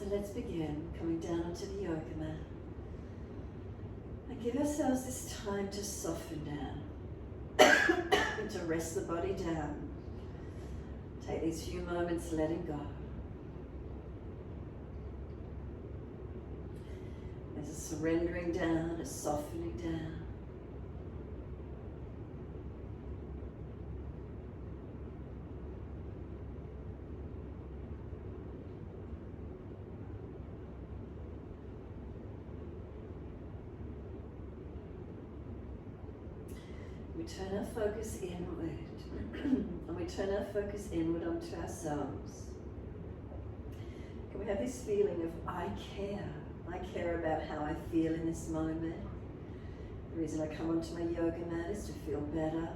So let's begin coming down onto the yoga mat and give ourselves this time to soften down and to rest the body down. Take these few moments letting go. There's a surrendering down, a softening down. We turn our focus inward, and we turn our focus inward onto ourselves. Can we have this feeling of I care? I care about how I feel in this moment. The reason I come onto my yoga mat is to feel better.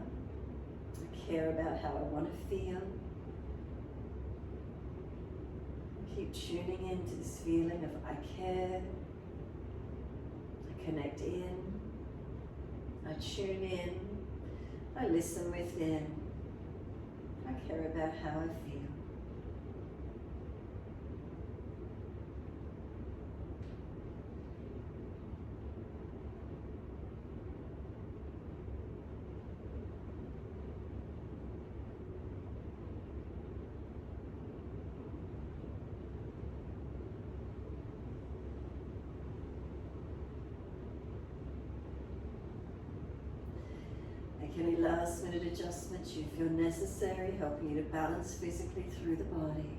I care about how I want to feel. Keep tuning into this feeling of I care. I connect in. I tune in. I listen within. I care about how I feel. Make any last minute adjustments you feel necessary, helping you to balance physically through the body.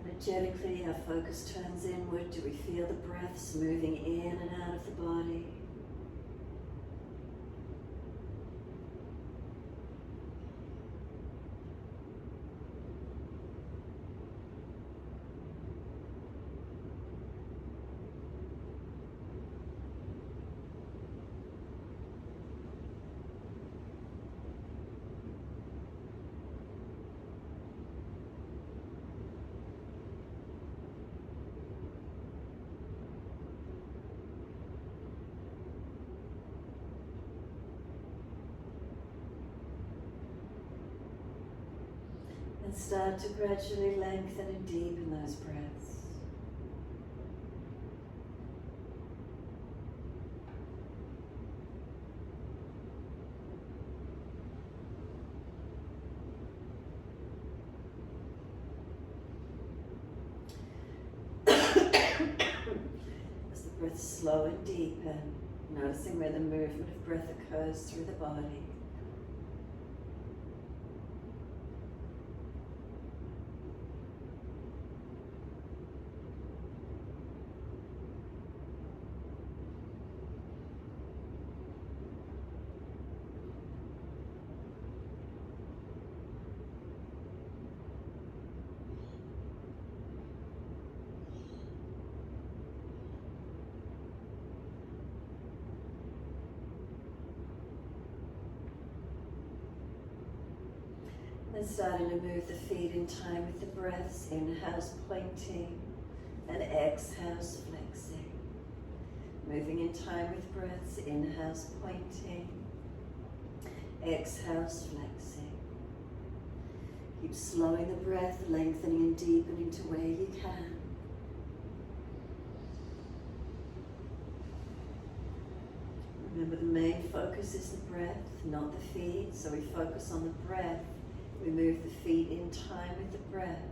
Energetically, our focus turns inward. Do we feel the breaths moving in and out of the body? And start to gradually lengthen and deepen those breaths. As the breaths slow and deepen, noticing where the movement of breath occurs through the body. And starting to move the feet in time with the breaths. Inhales pointing and exhales flexing. Moving in time with breaths. Inhales pointing, exhales flexing. Keep slowing the breath, lengthening and deepening to where you can. Remember, the main focus is the breath, not the feet. So we focus on the breath. We move the feet in time with the breath.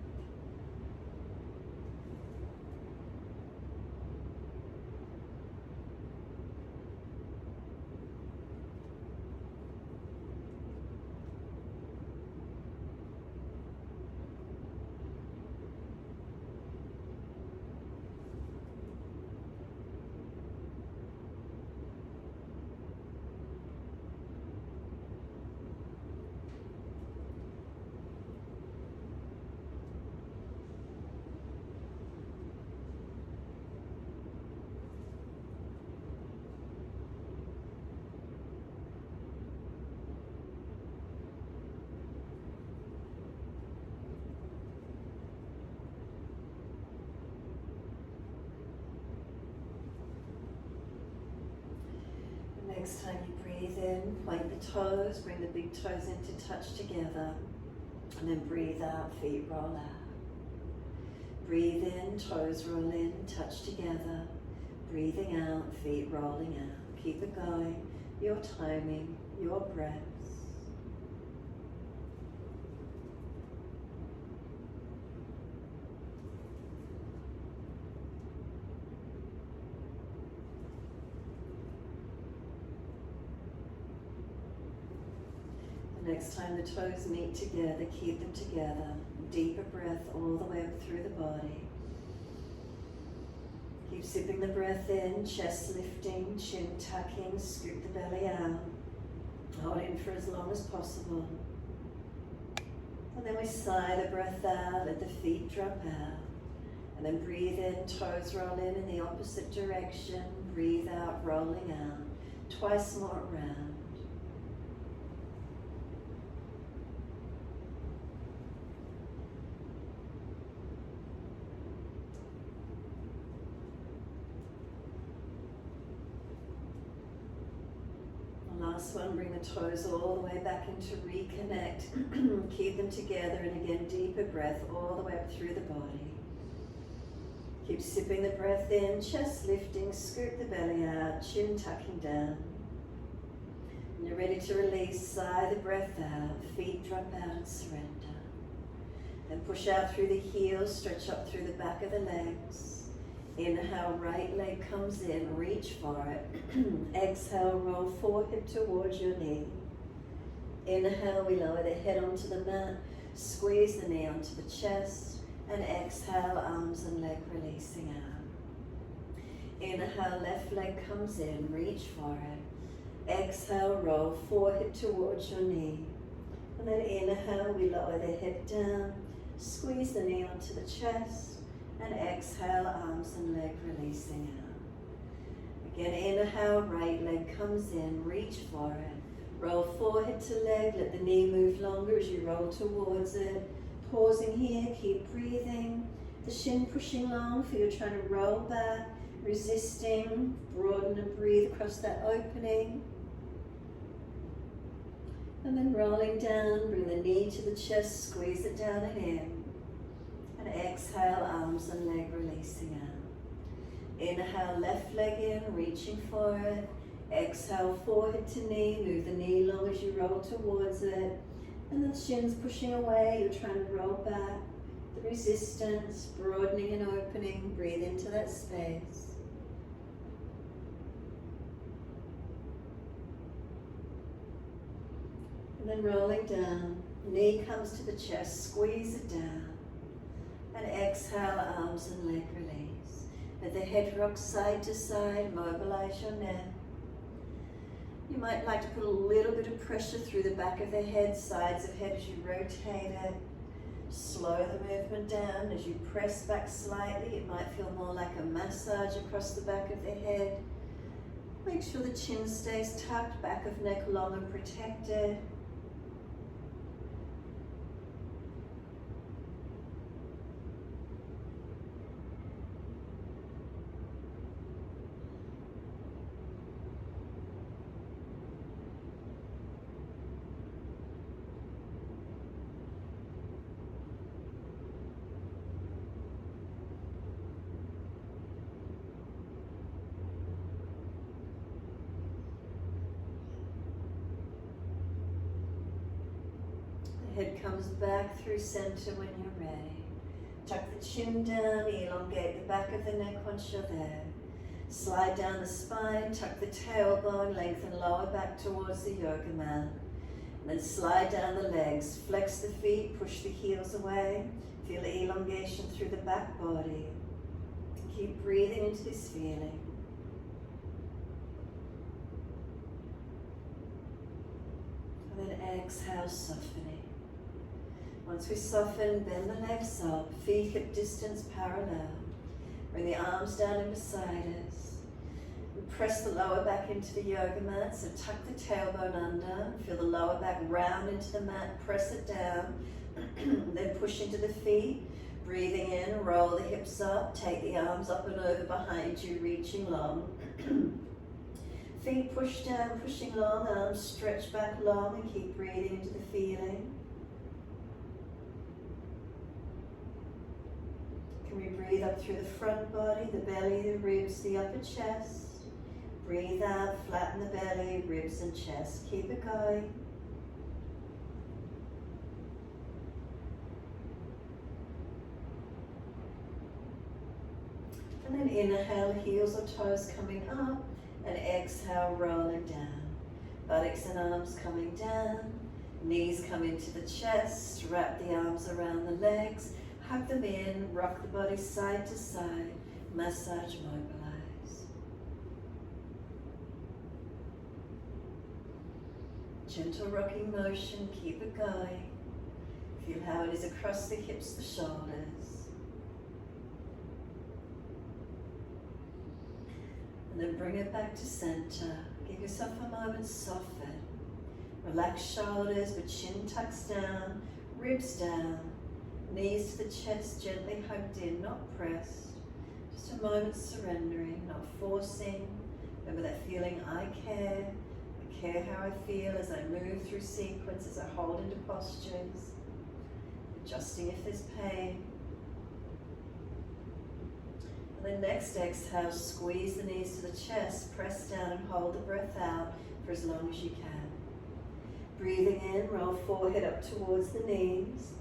Next time you breathe in, point the toes, bring the big toes in to touch together. And then breathe out, feet roll out. Breathe in, toes roll in, touch together. Breathing out, feet rolling out. Keep it going, your timing, your breaths. Next time the toes meet together, keep them together. Deeper breath all the way up through the body. Keep sipping the breath in, chest lifting, chin tucking, scoop the belly out. Hold in for as long as possible. And then we sigh the breath out, let the feet drop out. And then breathe in, toes roll in the opposite direction. Breathe out, rolling out. Twice more around. Last one, bring the toes all the way back into reconnect. Keep them together, and again, deeper breath all the way up through the body. Keep sipping the breath in, chest lifting, scoop the belly out, chin tucking down. When you're ready to release, sigh the breath out, feet drop out and surrender. Then push out through the heels, stretch up through the back of the legs. Inhale, right leg comes in, reach for it. Exhale, roll forehead towards your knee. Inhale, we lower the head onto the mat, squeeze the knee onto the chest, and exhale, arms and leg releasing out. Inhale, left leg comes in, reach for it. Exhale, roll forehead towards your knee. And then inhale, we lower the head down, squeeze the knee onto the chest, and exhale, arms and leg releasing out. Again, inhale, right leg comes in, reach for it. Roll forehead to leg, let the knee move longer as you roll towards it. Pausing here, keep breathing. The shin pushing long, feel you're trying to roll back, resisting. Broaden and breathe across that opening. And then rolling down, bring the knee to the chest, squeeze it down and in. And exhale, arms and leg releasing out. Inhale, left leg in, reaching for it. Exhale, forehead to knee, move the knee long as you roll towards it. And the shin's pushing away, you're trying to roll back. The resistance, broadening and opening, breathe into that space. And then rolling down, knee comes to the chest, squeeze it down. And exhale, arms and leg release. Let the head rock side to side, mobilize your neck. You might like to put a little bit of pressure through the back of the head, sides of head as you rotate it. Slow the movement down. As you press back slightly, it might feel more like a massage across the back of the head. Make sure the chin stays tucked, back of neck long and protected. Head comes back through center when you're ready. Tuck the chin down, elongate the back of the neck once you're there. Slide down the spine, tuck the tailbone, lengthen lower back towards the yoga mat. And then slide down the legs, flex the feet, push the heels away. Feel elongation through the back body. Keep breathing into this feeling. And then exhale, softening. Once we soften, bend the legs up, feet hip distance parallel. Bring the arms down and beside us. And press the lower back into the yoga mat, so tuck the tailbone under. Feel the lower back round into the mat, press it down. Then push into the feet. Breathing in, roll the hips up, take the arms up and over behind you, reaching long. Feet push down, pushing long, arms stretch back long, and keep breathing into the feeling. up through the front body, the belly, the ribs, the upper chest. Breathe out, flatten the belly, ribs and chest. Keep it going. And then inhale, heels or toes coming up, and exhale, rolling down. Buttocks and arms coming down, knees come into the chest, wrap the arms around the legs, hug them in, rock the body side to side, massage, mobilize. Gentle rocking motion, keep it going. Feel how it is across the hips, the shoulders. And then bring it back to center. Give yourself a moment, soften. Relax shoulders, but chin tucks down, ribs down, knees to the chest, gently hugged in, not pressed. Just a moment surrendering, not forcing. Remember that feeling, I care how I feel as I move through sequence, as I hold into postures, adjusting if there's pain. And then next exhale, squeeze the knees to the chest, press down and hold the breath out for as long as you can. Breathing in, roll forehead up towards the knees.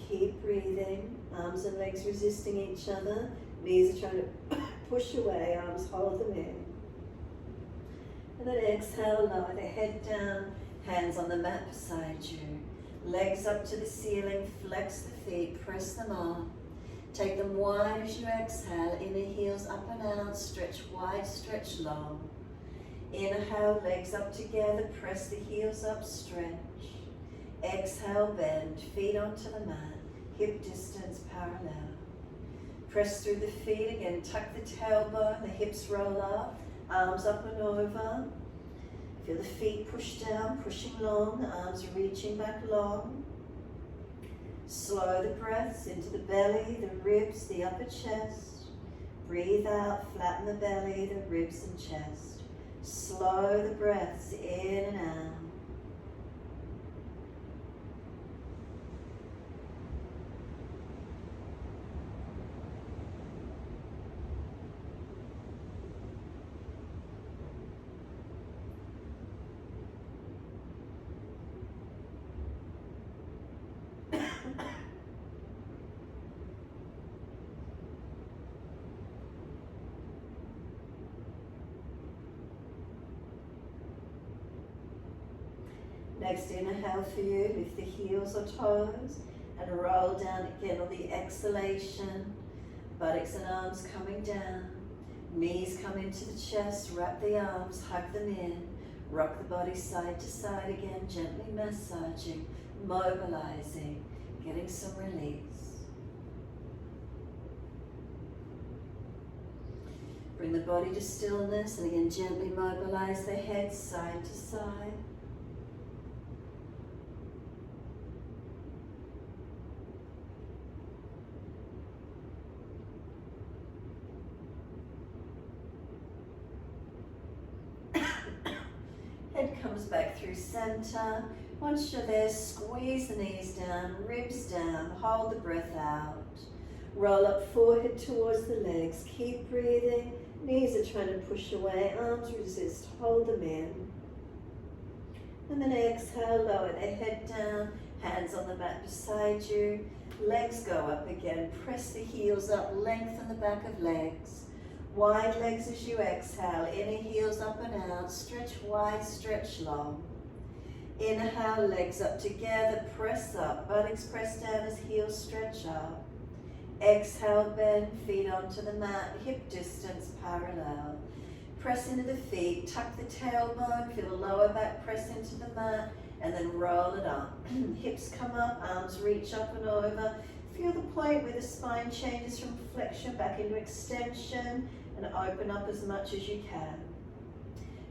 Keep breathing, arms and legs resisting each other. Knees are trying to push away, arms hold them in. And then exhale, lower the head down, hands on the mat beside you. Legs up to the ceiling, flex the feet, press them on. Take them wide as you exhale, inner heels up and out, stretch wide, stretch long. Inhale, legs up together, press the heels up, stretch. Exhale, bend, feet onto the mat, hip distance parallel. Press through the feet again, tuck the tailbone, the hips roll up, arms up and over. Feel the feet push down, pushing long, arms reaching back long. Slow the breaths into the belly, the ribs, the upper chest. Breathe out, flatten the belly, the ribs and chest. Slow the breaths in and out. Next inhale for you, lift the heels or toes and roll down again on the exhalation. Buttocks and arms coming down. Knees come into the chest, wrap the arms, hug them in. Rock the body side to side again, gently massaging, mobilizing, getting some release. Bring the body to stillness and again gently mobilize the head side to side. Head comes back through center. Once you're there, squeeze the knees down, ribs down, hold the breath out. Roll up forehead towards the legs. Keep breathing. Knees are trying to push away, arms resist, hold them in. And then exhale, lower the head down, hands on the mat beside you. Legs go up again, press the heels up, lengthen the back of legs. Wide legs as you exhale, inner heels up and out, stretch wide, stretch long. Inhale, legs up together, press up, buttocks press down as heels stretch up. Exhale, bend, feet onto the mat, hip distance parallel. Press into the feet, tuck the tailbone, feel the lower back press into the mat, and then roll it up. Hips come up, arms reach up and over. Feel the point where the spine changes from flexion back into extension, and open up as much as you can.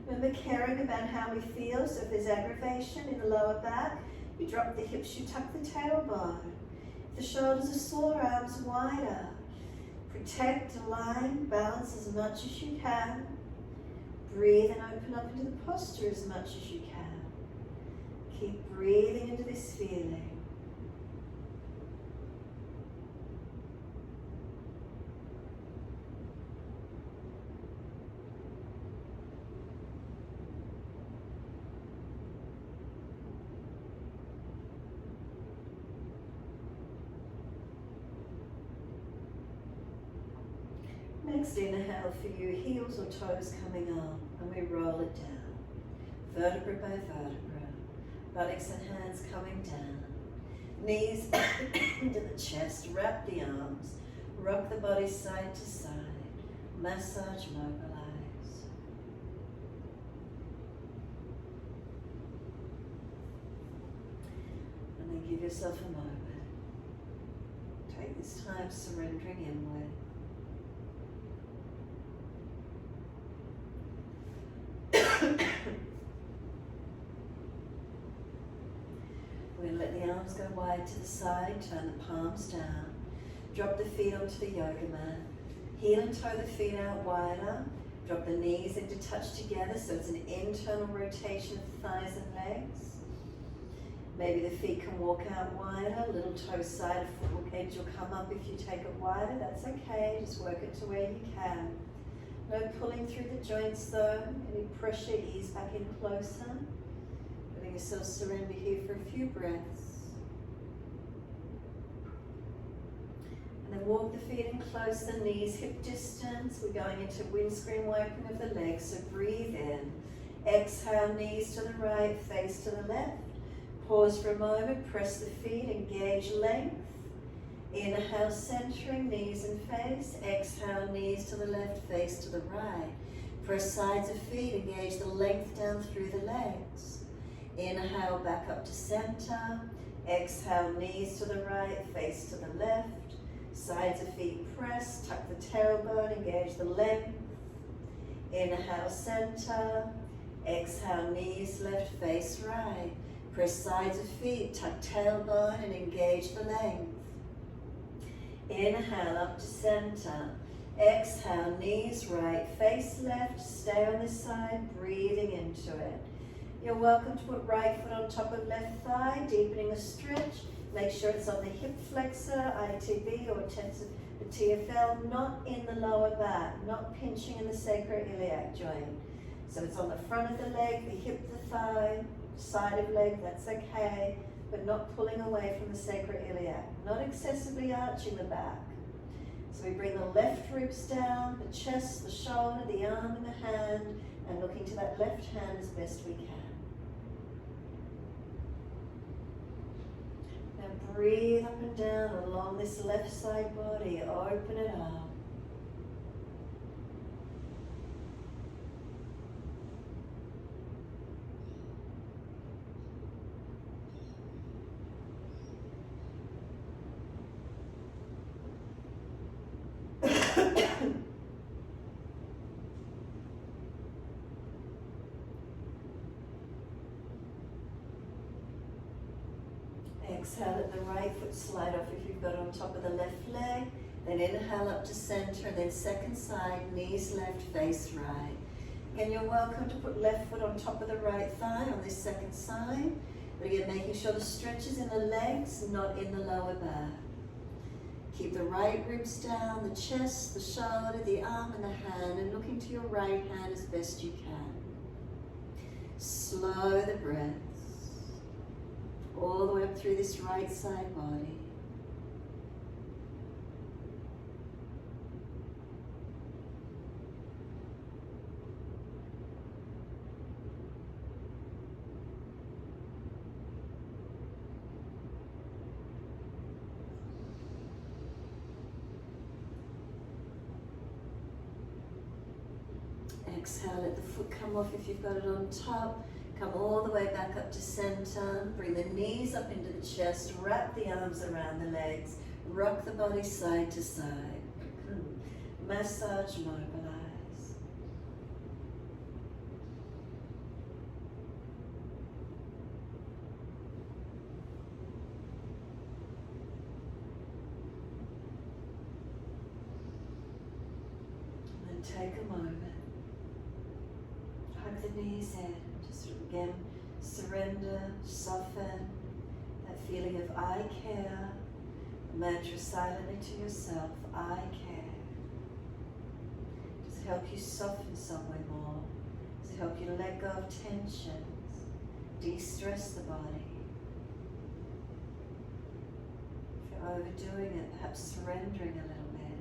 Remember caring about how we feel, so if there's aggravation in the lower back, you drop the hips, you tuck the tailbone. If the shoulders are sore, arms wider. Protect, align, balance as much as you can. Breathe and open up into the posture as much as you can. Keep breathing into this feeling. Next inhale for you, heels or toes coming up, and we roll it down. Vertebra by vertebra, buttocks and hands coming down. Knees into the chest, wrap the arms, rock the body side to side, massage, mobilize. And then give yourself a moment. Take this time surrendering inward. We're going to let the arms go wide to the side, turn the palms down, drop the feet onto the yoga mat, heel and toe the feet out wider, drop the knees into touch together so it's an internal rotation of the thighs and legs. Maybe the feet can walk out wider, little toe side, foot edge will come up if you take it wider, that's okay, just work it to where you can. No pulling through the joints though, any pressure, ease back in closer. Letting yourself surrender here for a few breaths. And then walk the feet in closer, knees hip distance. We're going into windscreen wiping of the legs, so breathe in. Exhale, knees to the right, face to the left. Pause for a moment, press the feet, engage length. Inhale, centering, knees and face. Exhale, knees to the left, face to the right. Press sides of feet, engage the length down through the legs. Inhale, back up to center. Exhale, knees to the right, face to the left. Sides of feet press, tuck the tailbone, engage the length. Inhale, center. Exhale, knees left, face right. Press sides of feet, tuck tailbone and engage the length. Inhale up to center. Exhale, knees right, face left. Stay on this side, breathing into it. You're welcome to put right foot on top of left thigh, deepening a stretch. Make sure it's on the hip flexor, ITB or the TFL, not in the lower back, not pinching in the sacroiliac joint. So it's on the front of the leg, the hip, the thigh, side of leg, that's okay, but not pulling away from the sacroiliac, not excessively arching the back. So we bring the left ribs down, the chest, the shoulder, the arm and the hand, and looking to that left hand as best we can. Now breathe up and down along this left side body, open it up. Exhale, let the right foot slide off if you've got it on top of the left leg. Then inhale up to center, then second side, knees left, face right. Again, you're welcome to put left foot on top of the right thigh on this second side. But again, making sure the stretch is in the legs, not in the lower back. Keep the right ribs down, the chest, the shoulder, the arm and the hand, and looking to your right hand as best you can. Slow the breaths all the way up through this right side body. Exhale, let the foot come off if you've got it on top. Come all the way back up to center. Bring the knees up into the chest. Wrap the arms around the legs. Rock the body side to side. Massage, mobilize. And then take a moment. Hug the knees in. Just again, surrender, soften that feeling of I care. A mantra silently to yourself, I care. Does it help you soften somewhere more? Does it help you let go of tensions? De-stress the body? If you're overdoing it, perhaps surrendering a little bit.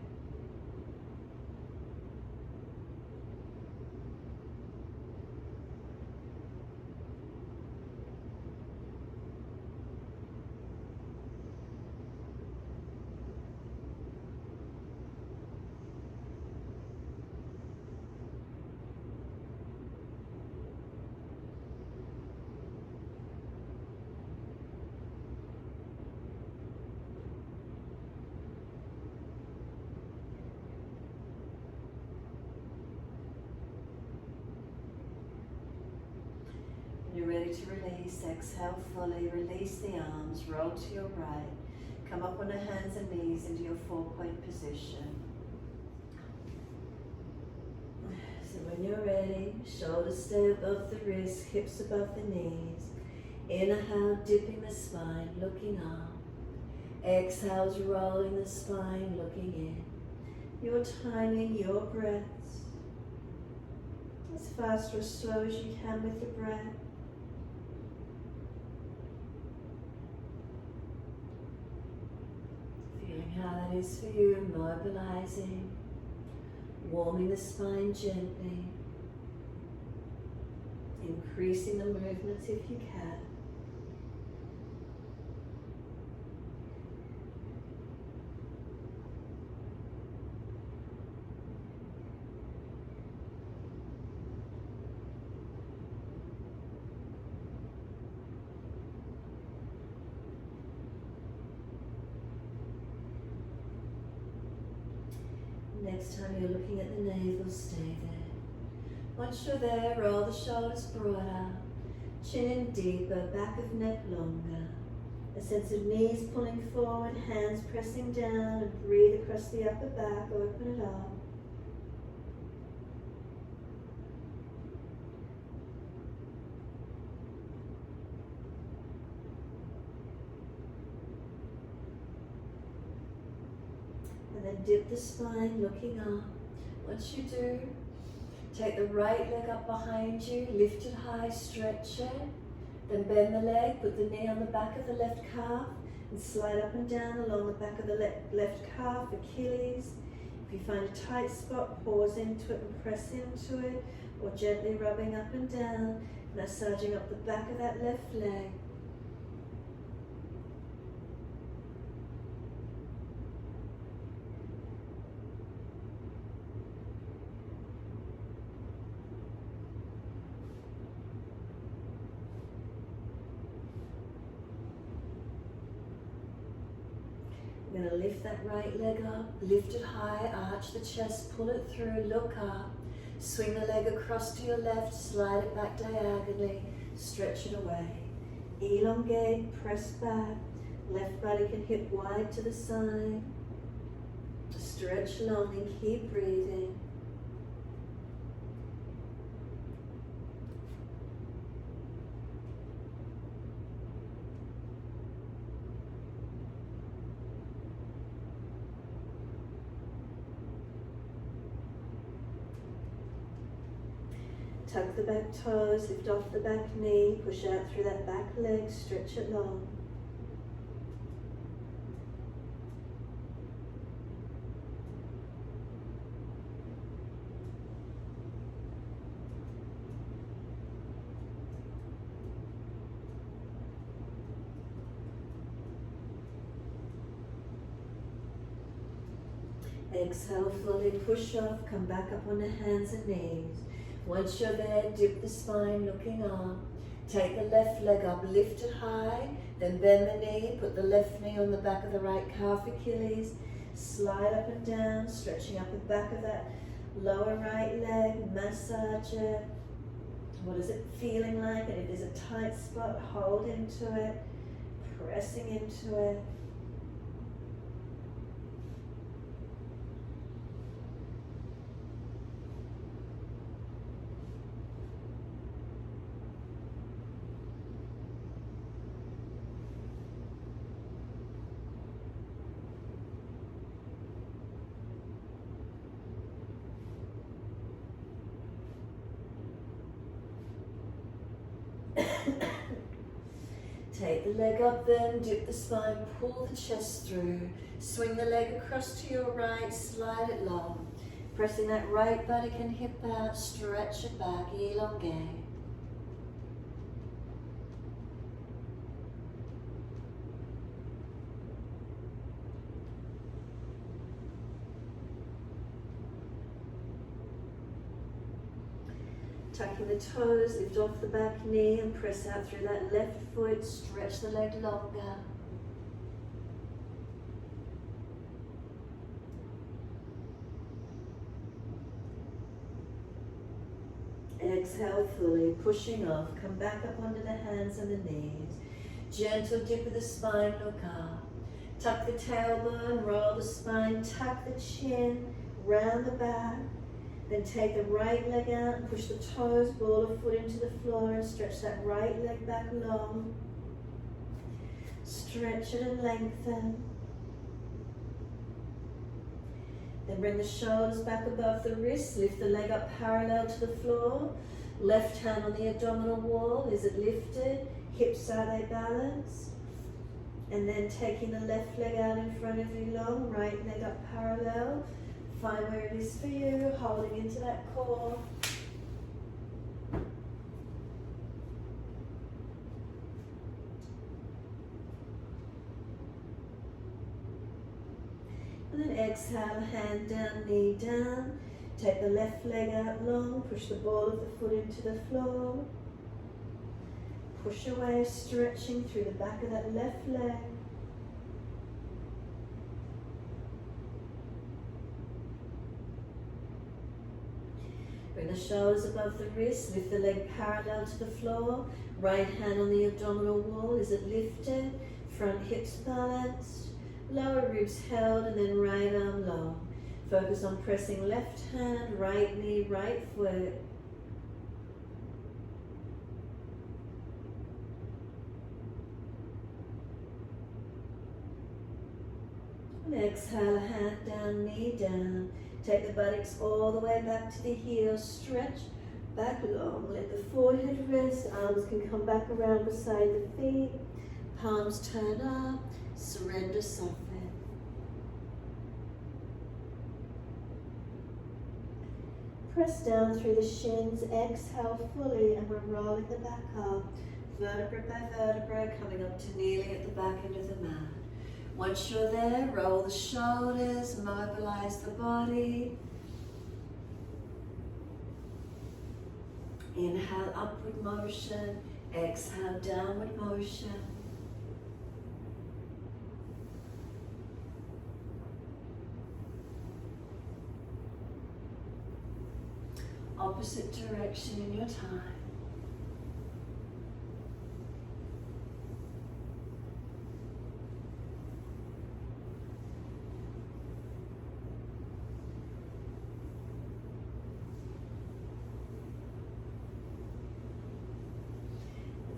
release. Exhale fully. Release the arms. Roll to your right. Come up on the hands and knees into your 4-point position. So when you're ready, shoulders stay above the wrists, hips above the knees. Inhale, dipping the spine, looking up. Exhales, rolling the spine, looking in. You're timing your breaths as fast or as slow as you can with the breath. Feeling how that is for you, mobilizing, warming the spine gently, increasing the movements if you can. Next time you're looking at the navel, stay there. Once you're there, roll the shoulders broader, chin in deeper, back of neck longer. A sense of knees pulling forward, hands pressing down, and breathe across the upper back, open it up. And then dip the spine, looking up. Once you do, take the right leg up behind you, lift it high, stretch it. Then bend the leg, put the knee on the back of the left calf, and slide up and down along the back of the left calf, Achilles. If you find a tight spot, pause into it and press into it, or gently rubbing up and down, massaging up the back of that left leg. We're going to lift that right leg up, lift it high, arch the chest, pull it through, look up, swing the leg across to your left, slide it back diagonally, stretch it away. Elongate, press back, left body can hip wide to the side. Stretch long and keep breathing. Tuck the back toes, lift off the back knee, push out through that back leg, stretch it long. Exhale fully, push off, come back up on the hands and knees. Once you're there, dip the spine, looking up. Take the left leg up, lift it high, then bend the knee, put the left knee on the back of the right calf, Achilles. Slide up and down, stretching up the back of that lower right leg, massage it. What is it feeling like? And if there's a tight spot, hold into it, pressing into it. Take the leg up then, dip the spine, pull the chest through, swing the leg across to your right, slide it long. Pressing that right buttock and hip out, stretch it back, elongate. Tucking the toes, lift off the back knee and press out through that left foot, stretch the leg longer. Exhale fully, pushing off. Come back up onto the hands and the knees. Gentle dip of the spine, look up. Tuck the tailbone, roll the spine, tuck the chin, round the back. Then take the right leg out and push the toes, ball of foot into the floor and stretch that right leg back long. Stretch it and lengthen. Then bring the shoulders back above the wrists, lift the leg up parallel to the floor. Left hand on the abdominal wall, is it lifted? Hips, are they balanced? And then taking the left leg out in front of you long, right leg up parallel. Find where it is for you, holding into that core. And then exhale, hand down, knee down. Take the left leg out long, push the ball of the foot into the floor. Push away, stretching through the back of that left leg. Bring the shoulders above the wrists, lift the leg parallel to the floor. Right hand on the abdominal wall, is it lifted? Front hips balanced. Lower ribs held and then right arm long. Focus on pressing left hand, right knee, right foot. And exhale, hand down, knee down. Take the buttocks all the way back to the heels. Stretch back long. Let the forehead rest. Arms can come back around beside the feet. Palms turn up. Surrender, soften. Press down through the shins. Exhale fully, and we're rolling the back up. Vertebra by vertebra, coming up to kneeling at the back end of the mat. Once you're there, roll the shoulders, mobilize the body. Inhale, upward motion. Exhale, downward motion. Opposite direction in your time.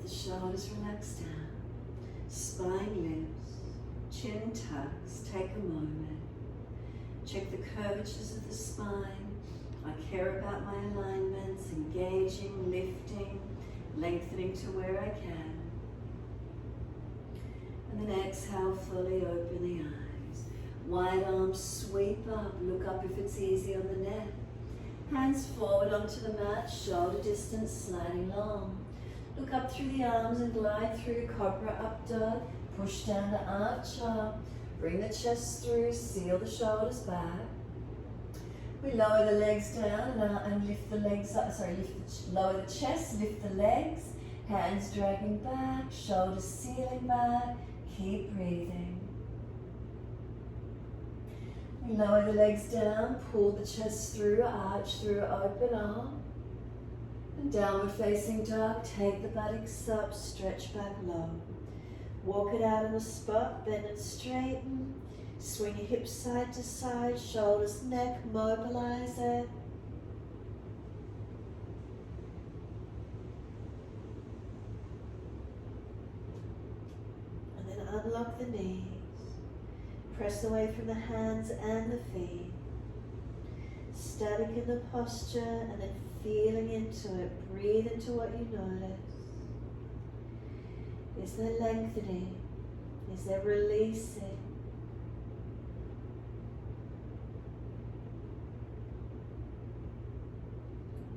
Shoulders relax down, spine lifts, chin tucks. Take a moment. Check the curvatures of the spine. I care about my alignments, engaging, lifting, lengthening to where I can. And then exhale, fully open the eyes. Wide arms sweep up, look up if it's easy on the neck. Hands forward onto the mat, shoulder distance sliding long. Look up through the arms and glide through Cobra Up Dog. Push down to arch up. Bring the chest through, seal the shoulders back. We lower the legs down and lift the legs up. Lower the chest, lift the legs. Hands dragging back, shoulders sealing back. Keep breathing. We lower the legs down, pull the chest through, arch through, open arm. And downward facing dog, take the buttocks up, stretch back low. Walk it out on the spot, bend and straighten. Swing your hips side to side, shoulders, neck, mobilize it. And then unlock the knees. Press away from the hands and the feet. Static in the posture and then feeling into it. Breathe into what you notice. Is there lengthening? Is there releasing?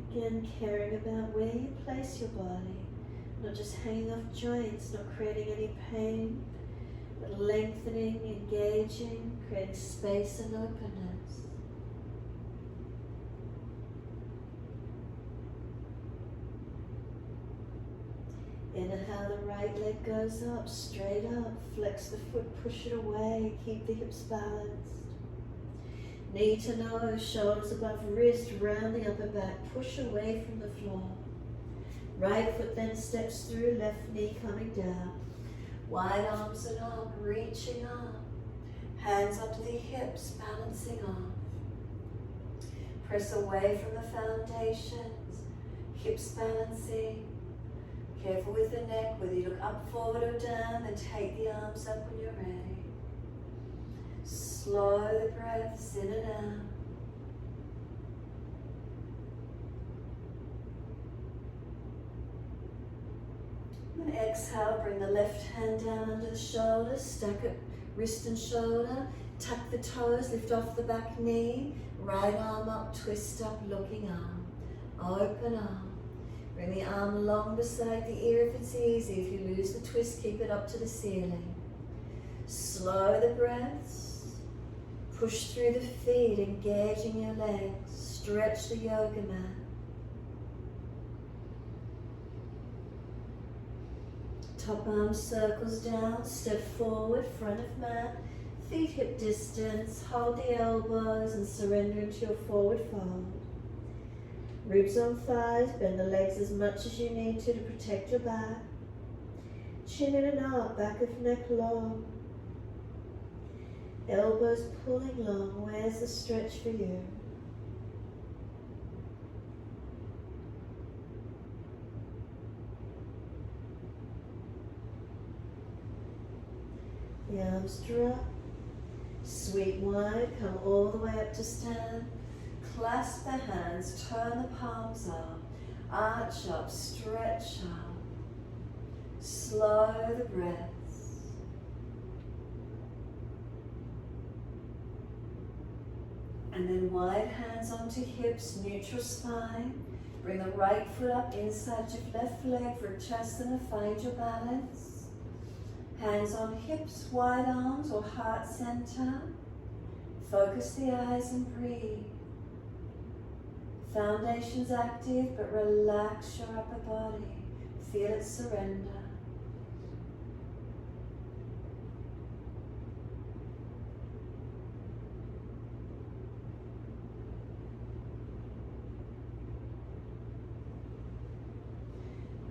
Again, caring about where you place your body. Not just hanging off joints, not creating any pain, but lengthening, engaging, creating space and openness. Inhale, the right leg goes up, straight up. Flex the foot, push it away. Keep the hips balanced. Knee to nose, shoulders above wrist, round the upper back, push away from the floor. Right foot then steps through, left knee coming down. Wide arms and up, reaching up. Hands onto the hips, balancing off. Press away from the foundations, hips balancing. Careful with the neck, whether you look up, forward or down, then take the arms up when you're ready. Slow the breaths in and out. And exhale, bring the left hand down under the shoulders, stack it, wrist and shoulder, tuck the toes, lift off the back knee, right arm up, twist up, looking arm, open arm. Bring the arm along beside the ear if it's easy. If you lose the twist, keep it up to the ceiling. Slow the breaths, push through the feet, engaging your legs, stretch the yoga mat. Top arm circles down, step forward, front of mat, feet hip distance, hold the elbows and surrender into your forward fold. Ribs on thighs, bend the legs as much as you need to protect your back. Chin in and up, back of neck long. Elbows pulling long, where's the stretch for you? The arms drop, sweep wide, come all the way up to stand. Clasp the hands, turn the palms up, arch up, stretch up. Slow the breaths. And then wide hands onto hips, neutral spine. Bring the right foot up inside your left leg for Chasana, find your balance. Hands on hips, wide arms or heart center. Focus the eyes and breathe. Foundation's active, but relax your upper body. Feel it surrender.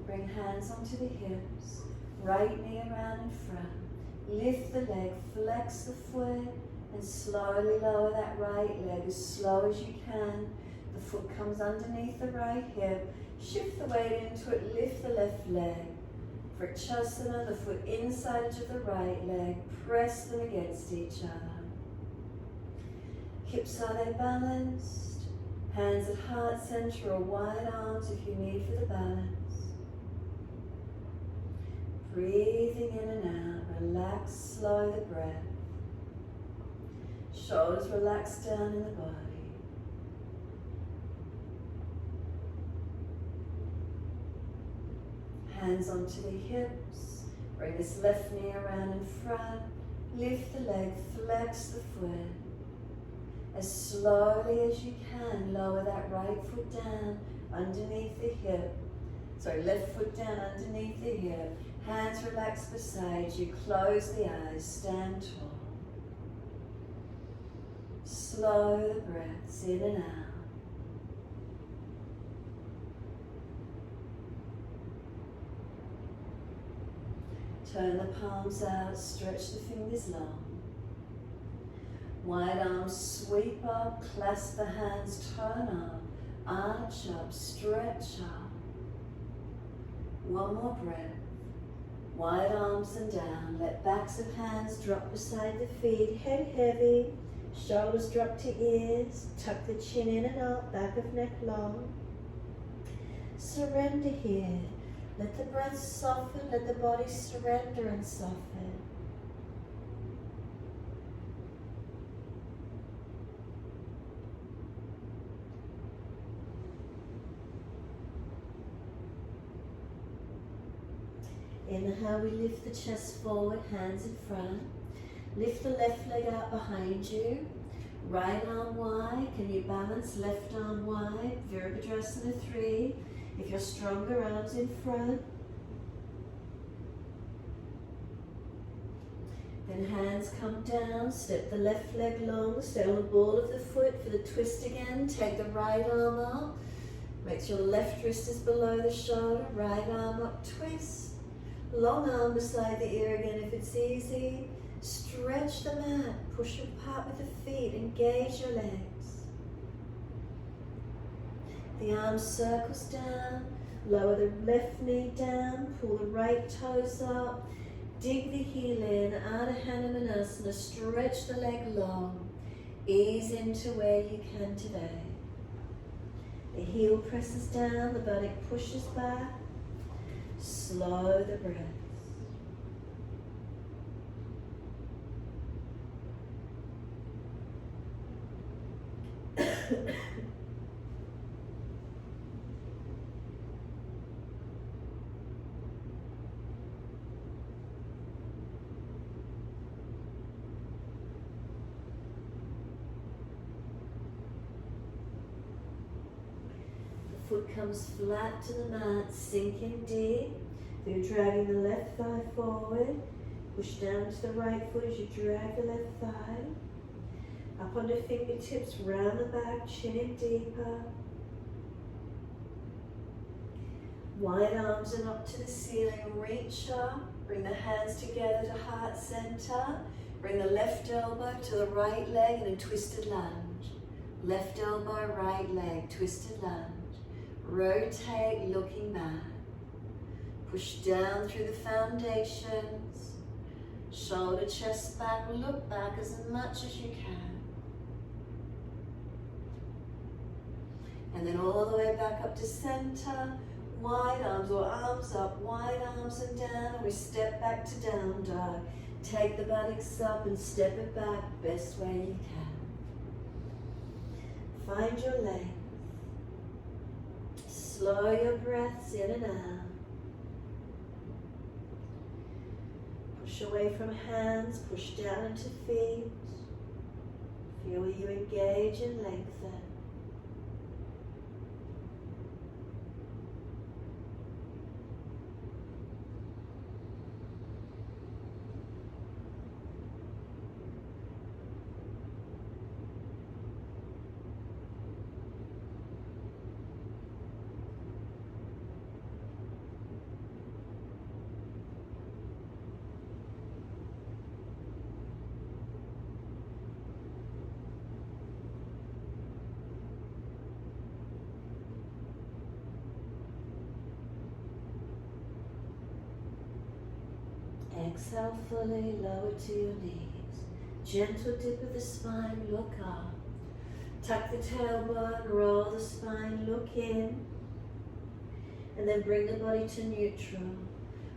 Bring hands onto the hips, right knee around in front. Lift the leg, flex the foot, and slowly lower that right leg as slow as you can. The foot comes underneath the right hip. Shift the weight into it, lift the left leg. For Chasana, the foot inside of the right leg, press them against each other. Hips, are they balanced? Hands at heart center or wide arms if you need for the balance. Breathing in and out, relax, slow the breath. Shoulders relax down in the body. Hands onto the hips, bring this left knee around in front, lift the leg, flex the foot. As slowly as you can, lower that right foot down underneath the hip. Sorry, left foot down underneath the hip. Hands relax beside you, close the eyes, stand tall. Slow the breaths in and out. Turn the palms out, stretch the fingers long. Wide arms sweep up, clasp the hands, turn up, arch up, stretch up. One more breath. Wide arms and down, let backs of hands drop beside the feet, head heavy, shoulders drop to ears, tuck the chin in and up, back of neck long. Surrender here. Let the breath soften, let the body surrender and soften. Inhale, we lift the chest forward, hands in front. Lift the left leg out behind you. Right arm wide, can you balance? Left arm wide, Virabhadrasana 3. If you're stronger, arms in front. Then hands come down, step the left leg long, stay on the ball of the foot for the twist again. Take the right arm up. Make sure the left wrist is below the shoulder, right arm up, twist. Long arm beside the ear again if it's easy. Stretch the mat, push apart with the feet, engage your legs. The arm circles down, lower the left knee down, pull the right toes up, dig the heel in, Ardha Hanumanasana, stretch the leg long, ease into where you can today. The heel presses down, the buttock pushes back, slow the breath. Foot comes flat to the mat, sinking deep. You're dragging the left thigh forward. Push down to the right foot as you drag the left thigh. Up onto fingertips, round the back, chin in deeper. Wide arms and up to the ceiling, reach up. Bring the hands together to heart center. Bring the left elbow to the right leg and a twisted lunge. Left elbow, right leg, twisted lunge. Rotate, looking back. Push down through the foundations. Shoulder, chest back, look back as much as you can. And then all the way back up to center. Wide arms or arms up, wide arms and down. And we step back to down dog. Take the buttocks up and step it back best way you can. Find your length. Slow your breaths in and out. Push away from hands, push down into feet. Feel where you engage and lengthen. Exhale fully, lower to your knees. Gentle dip of the spine, look up. Tuck the tailbone, roll the spine, look in. And then bring the body to neutral.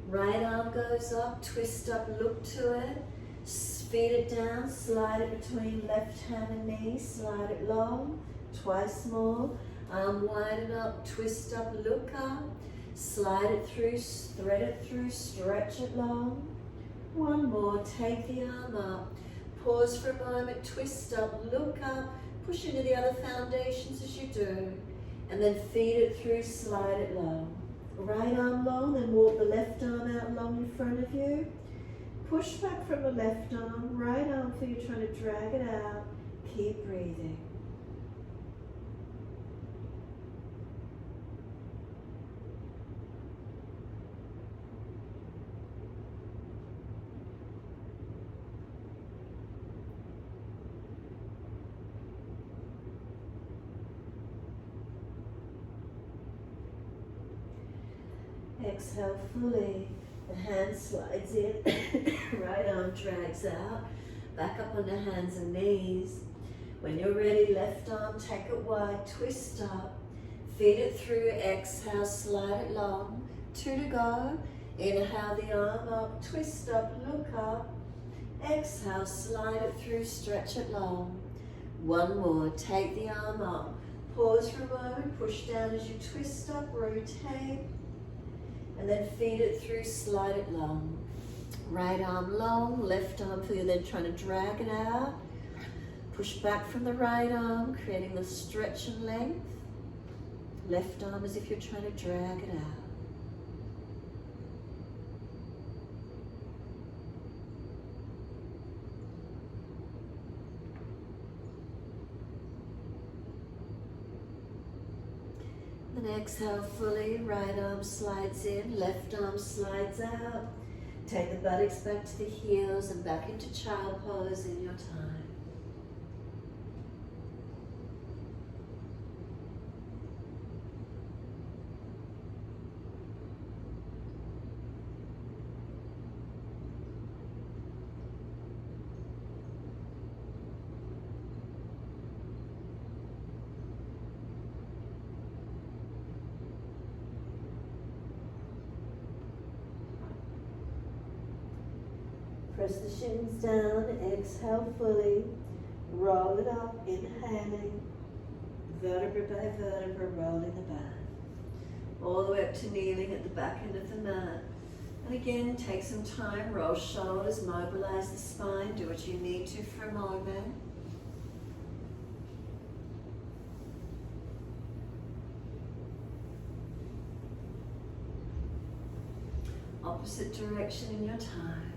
Right arm goes up, twist up, look to it. Feed it down, slide it between left hand and knee, slide it long, twice more. Arm widen up, twist up, look up. Slide it through, thread it through, stretch it long. One more, take the arm up. Pause for a moment, twist up, look up. Push into the other foundations as you do. And then feed it through, slide it long. Right arm long, then walk the left arm out long in front of you. Push back from the left arm, right arm for you, trying to drag it out. Keep breathing. Exhale fully. The hand slides in, right arm drags out, back up onto hands and knees. When you're ready, left arm, take it wide, twist up, feed it through, exhale, slide it long. 2 to go. Inhale the arm up, twist up, look up. Exhale, slide it through, stretch it long. 1 more, take the arm up. Pause for a moment, push down as you twist up, rotate. And then feed it through, slide it long. Right arm long, left arm for you, then trying to drag it out. Push back from the right arm, creating the stretch and length. Left arm as if you're trying to drag it out. And exhale fully, right arm slides in, left arm slides out. Take the buttocks back to the heels and back into child pose in your time. Press the shins down, exhale fully, roll it up, inhaling, vertebra by vertebra, rolling the back. All the way up to kneeling at the back end of the mat. And again, take some time, roll shoulders, mobilize the spine, do what you need to for a moment. Opposite direction in your time.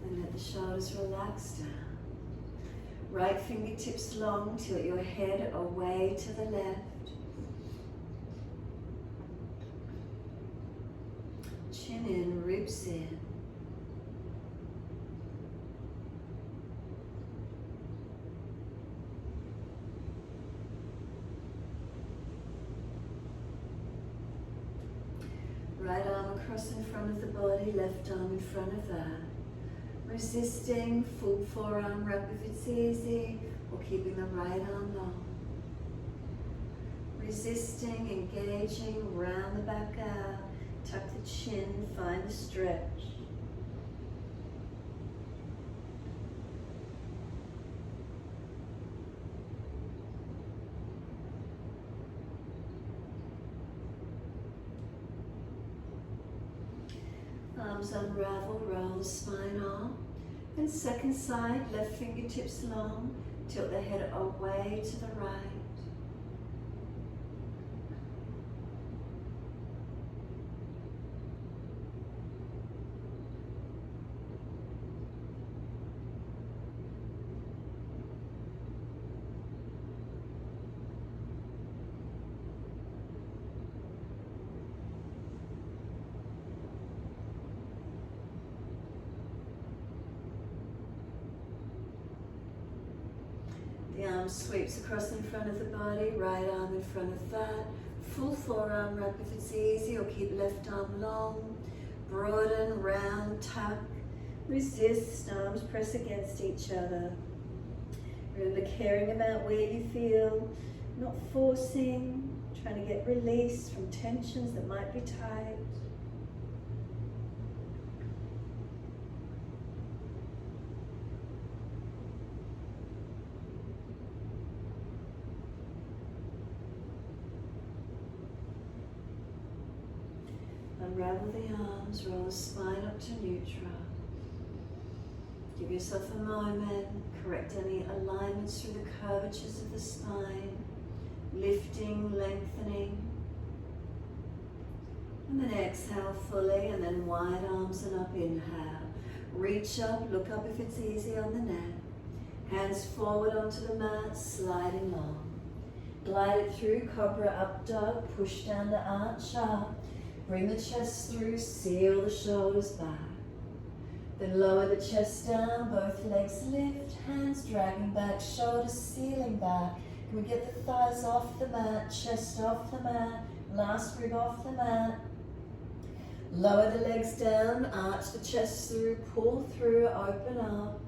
And let the shoulders relax down. Right fingertips long, tilt your head away to the left. Chin in, ribs in. Right arm across in front of the body, left arm in front of that. Resisting, full forearm wrap if it's easy, or keeping the right arm long. Resisting, engaging, round the back out, tuck the chin, find the stretch. Arms unravel, roll the spine on. And second side, left fingertips long, tilt the head away to the right. The arm sweeps across in front of the body, right arm in front of that. Full forearm wrap if it's easy, or keep left arm long. Broaden, round, tuck. Resist, arms press against each other. Remember, caring about where you feel, not forcing, trying to get release from tensions that might be tight. Unravel the arms, roll the spine up to neutral. Give yourself a moment, correct any alignments through the curvatures of the spine, lifting, lengthening. And then exhale fully, and then wide arms and up, inhale. Reach up, look up if it's easy on the neck. Hands forward onto the mat, sliding long. Glide it through, cobra up dog, push down to arch up. Bring the chest through, seal the shoulders back. Then lower the chest down, both legs lift, hands dragging back, shoulders sealing back. Can we get the thighs off the mat, chest off the mat, last rib off the mat. Lower the legs down, arch the chest through, pull through, open up.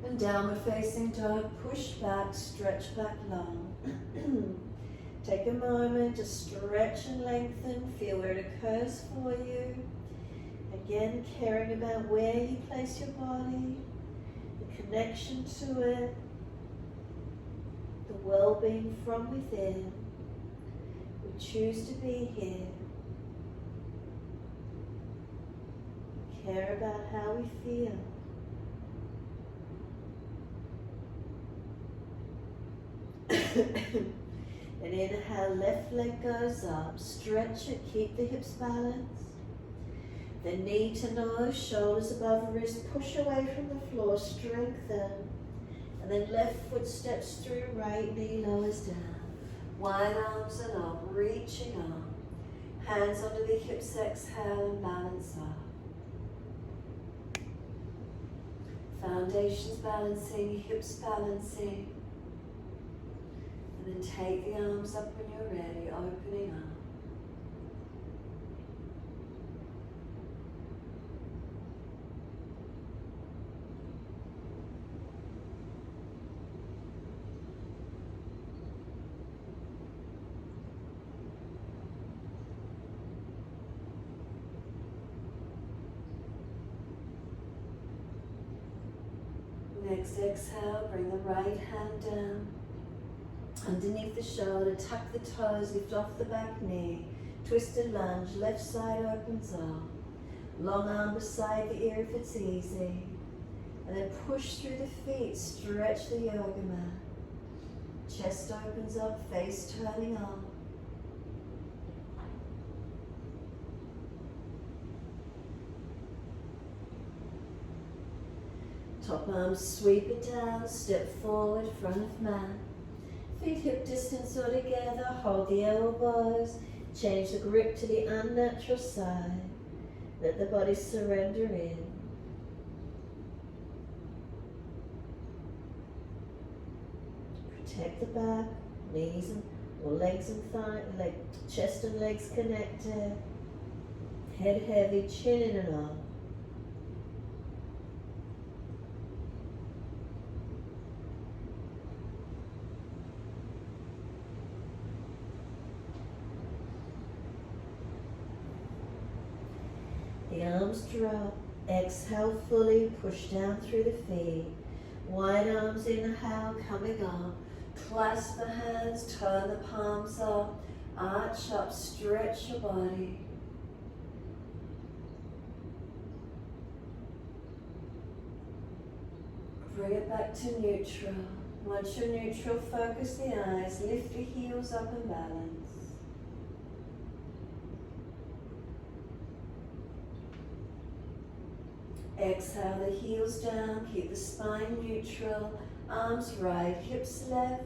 And downward facing dog, push back, stretch back long. Take a moment to stretch and lengthen, feel where it occurs for you. Again, caring about where you place your body, the connection to it, the well-being from within. We choose to be here. Care about how we feel. And inhale, left leg goes up, stretch it, keep the hips balanced. Then knee to nose, shoulders above wrist, push away from the floor, strengthen. And then left foot steps through, right knee lowers down. Wide arms and up, reaching up. Hands under the hips, exhale and balance up. Foundations balancing, hips balancing. And then take the arms up when you're ready, opening up. Next exhale, bring the right hand down. Underneath the shoulder, tuck the toes, lift off the back knee. Twisted lunge, left side opens up. Long arm beside the ear if it's easy. And then push through the feet, stretch the yoga mat. Chest opens up, face turning up. Top arm, sweep it down, step forward, front of mat. Feet hip distance or together, hold the elbows, change the grip to the unnatural side. Let the body surrender in. Protect the back, knees and or legs and thigh, chest and legs connected. Head heavy, chin in and up. The arms drop, exhale fully, push down through the feet. Wide arms, inhale, coming up. Clasp the hands, turn the palms up, arch up, stretch your body. Bring it back to neutral. Once you're neutral, focus the eyes, lift the heels up and balance. Exhale the heels down, keep the spine neutral, arms right, hips left.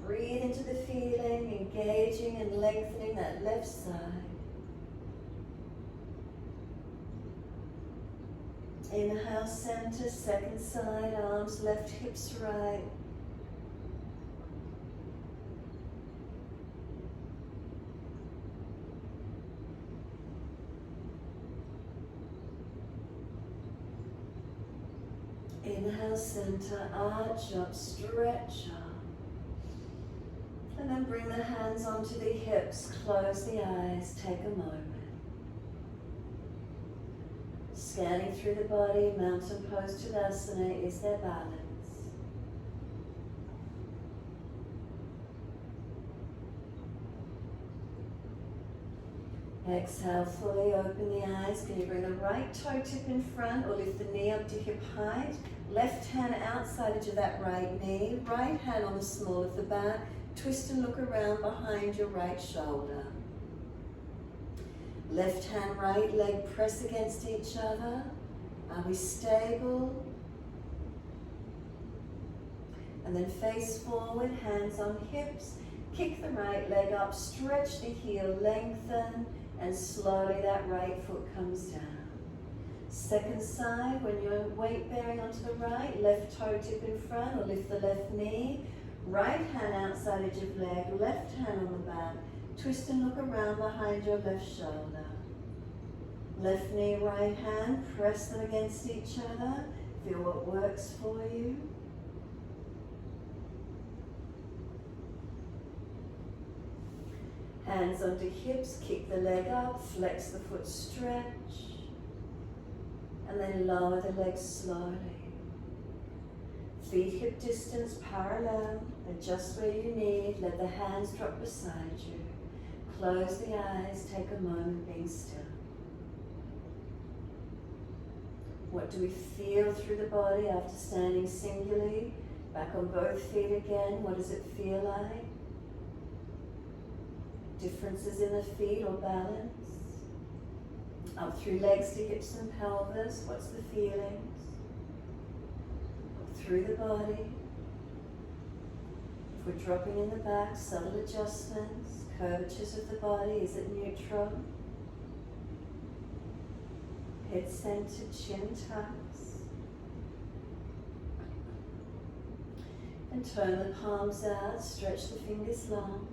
Breathe into the feeling, engaging and lengthening that left side. Inhale, center, second side, arms left, hips right. Inhale, center, arch up, stretch up. And then bring the hands onto the hips, close the eyes, take a moment. Scanning through the body, mountain pose Tadasana, is there balance? Exhale, fully open the eyes. Can you bring the right toe tip in front or lift the knee up to hip height? Left hand outside edge of that right knee. Right hand on the small of the back. Twist and look around behind your right shoulder. Left hand, right leg press against each other. Are we stable? And then face forward, hands on hips. Kick the right leg up, stretch the heel, lengthen. And slowly that right foot comes down. Second side, when you're weight bearing onto the right, left toe tip in front or lift the left knee. Right hand outside edge of leg, left hand on the back. Twist and look around behind your left shoulder. Left knee, right hand, press them against each other. Feel what works for you. Hands onto hips, kick the leg up, flex the foot, stretch. And then lower the legs slowly. Feet hip distance parallel, adjust where you need, let the hands drop beside you. Close the eyes, take a moment being still. What do we feel through the body after standing singularly? Back on both feet again, what does it feel like? Differences in the feet or balance? Up through legs to hips and pelvis. What's the feelings? Up through the body. If we're dropping in the back, subtle adjustments. Curvatures of the body. Is it neutral? Head centered, chin tucks. And turn the palms out, stretch the fingers long.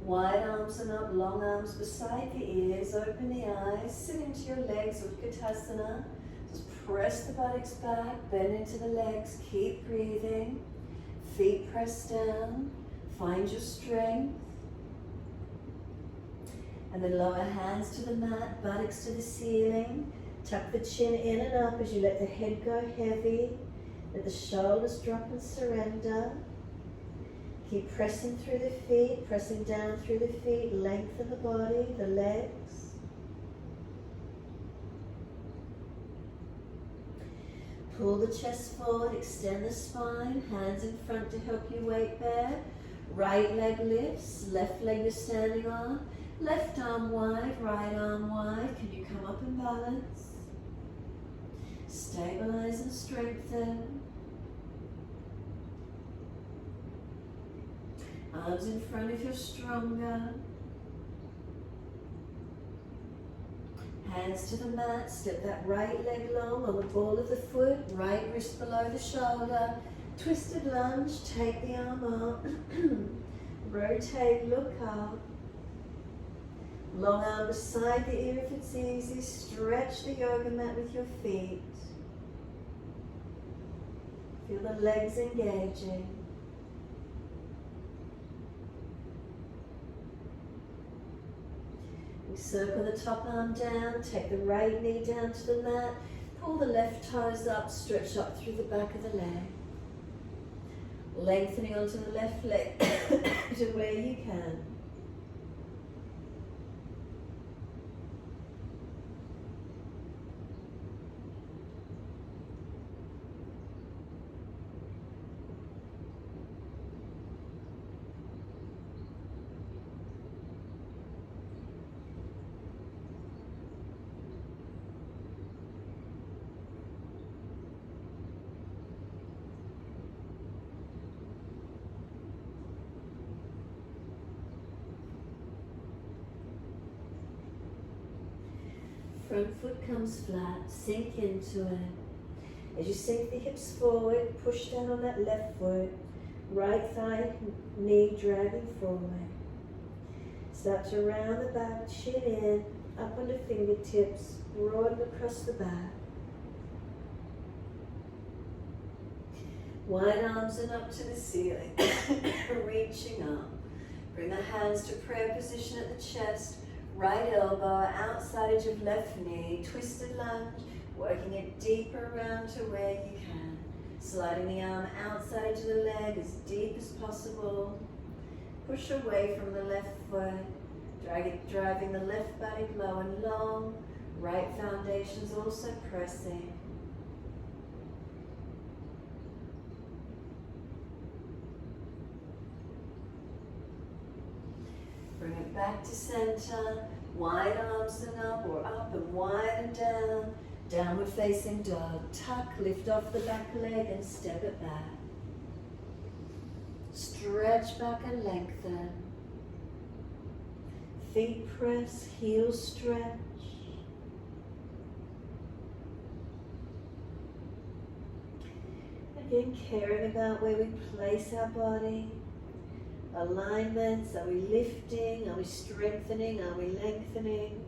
Wide arms and up, long arms beside the ears, open the eyes, sit into your legs, Utkatasana. Just press the buttocks back, bend into the legs, keep breathing. Feet press down, find your strength. And then lower hands to the mat, buttocks to the ceiling. Tuck the chin in and up as you let the head go heavy. Let the shoulders drop and surrender. Keep pressing through the feet, pressing down through the feet. Lengthen the body, the legs. Pull the chest forward, extend the spine. Hands in front to help you weight bear. Right leg lifts, left leg you're standing on. Left arm wide, right arm wide. Can you come up and balance? Stabilize and strengthen. Arms in front if you're stronger. Hands to the mat. Step that right leg long on the ball of the foot. Right wrist below the shoulder. Twisted lunge. Take the arm up. Rotate, look up. Long arm beside the ear if it's easy. Stretch the yoga mat with your feet. Feel the legs engaging. We circle the top arm down, take the right knee down to the mat, pull the left toes up, stretch up through the back of the leg. Lengthening onto the left leg to where you can. Front foot comes flat, sink into it. As you sink the hips forward, push down on that left foot, right thigh, knee dragging forward. Start to round the back, chin in, up onto fingertips, broaden across the back. Wide arms and up to the ceiling, reaching up. Bring the hands to prayer position at the chest. Right elbow, outside edge of left knee, twisted lunge, working it deeper around to where you can. Sliding the arm outside edge of the leg as deep as possible. Push away from the left foot, driving the left buttock low and long. Right foundation's also pressing. Bring it back to center, wide arms and up, or up and wide and down. Downward facing dog. Tuck, lift off the back leg and step it back. Stretch back and lengthen. Feet press, heels stretch. Again, caring about where we place our body. Alignments, are we lifting, are we strengthening, are we lengthening?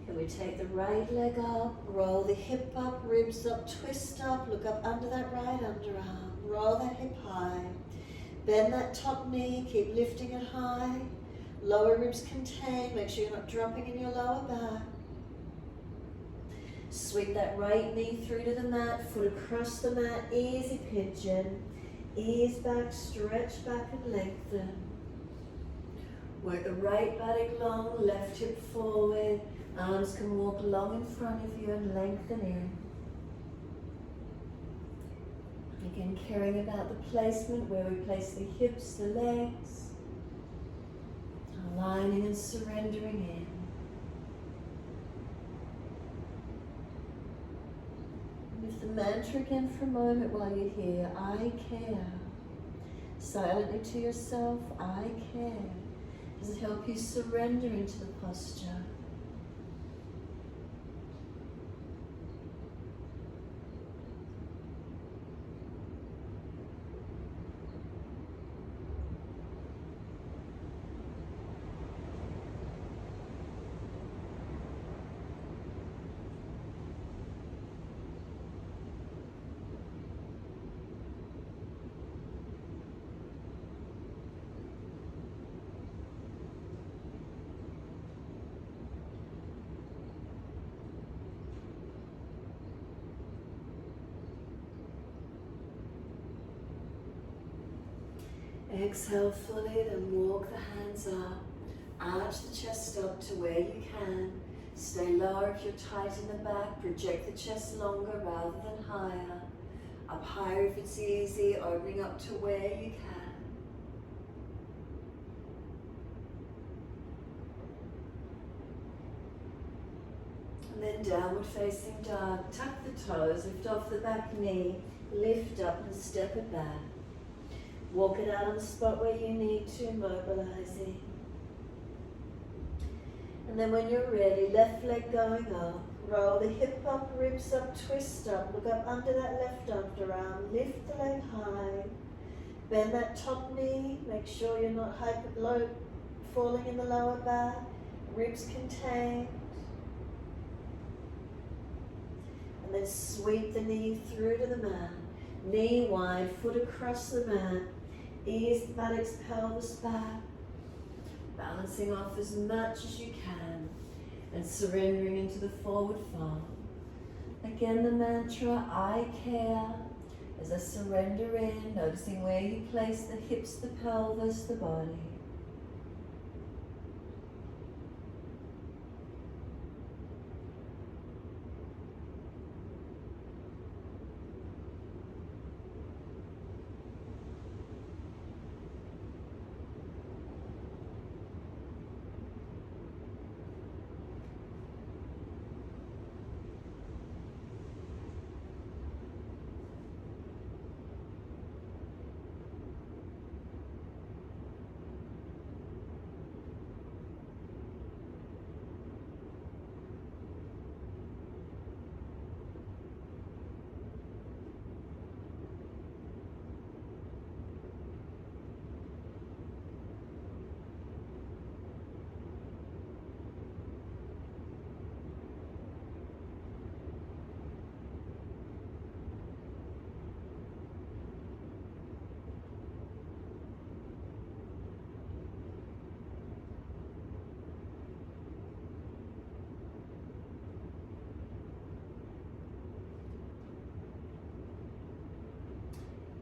Can we take the right leg up, roll the hip up, ribs up, twist up, look up under that right underarm, roll that hip high. Bend that top knee, keep lifting it high. Lower ribs contain, make sure you're not dropping in your lower back. Sweep that right knee through to the mat, foot across the mat, easy pigeon. Ease back, stretch back and lengthen. Work the right buttock long, left hip forward. Arms can walk long in front of you and lengthen in. Again, caring about the placement, where we place the hips, the legs. Aligning and surrendering in. With the mantra again for a moment while you're here, I care. Silently to yourself, I care. Does it help you surrender into the posture? Exhale fully, then walk the hands up. Arch the chest up to where you can. Stay lower if you're tight in the back. Project the chest longer rather than higher. Up higher if it's easy, opening up to where you can. And then downward facing dog. Tuck the toes, lift off the back knee, lift up and step it back. Walk it out on the spot where you need to, mobilizing. And then when you're ready, left leg going up. Roll the hip up, ribs up, twist up. Look up under that left underarm. Lift the leg high. Bend that top knee. Make sure you're not low, falling in the lower back. Ribs contained. And then sweep the knee through to the mat. Knee wide, foot across the mat. Ease the buttocks, pelvis back. Balancing off as much as you can. And surrendering into the forward fold. Again the mantra, I care. As I surrender in, noticing where you place the hips, the pelvis, the body.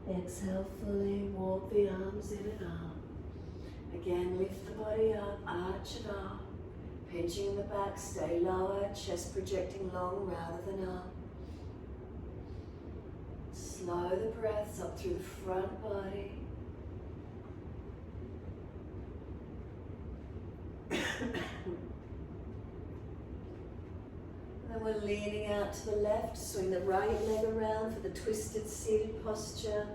Exhale fully, walk the arms in and up. Again, lift the body up, arch it up. Pinching in the back, stay lower, chest projecting long rather than up. Slow the breaths up through the front body. And then we're leaning out to the left, swing the right leg around for the twisted seated posture.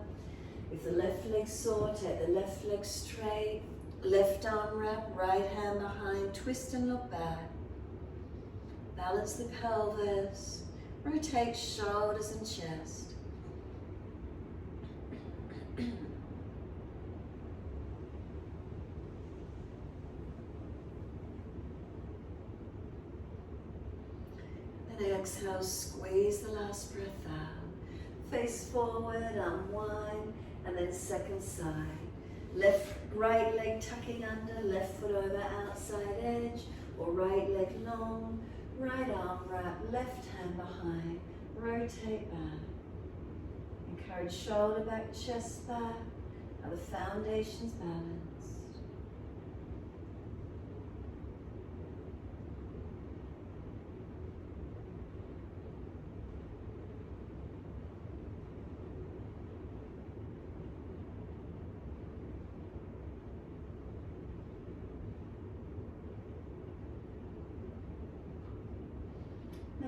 If the left leg sore, take the left leg straight. Left arm wrap, right hand behind, twist and look back. Balance the pelvis, rotate shoulders and chest. Then exhale, squeeze the last breath out. Face forward, unwind, and then second side. Right leg tucking under, left foot over outside edge, or right leg long, right arm wrap, left hand behind, rotate back. Encourage shoulder back, chest back, now the foundation's balanced.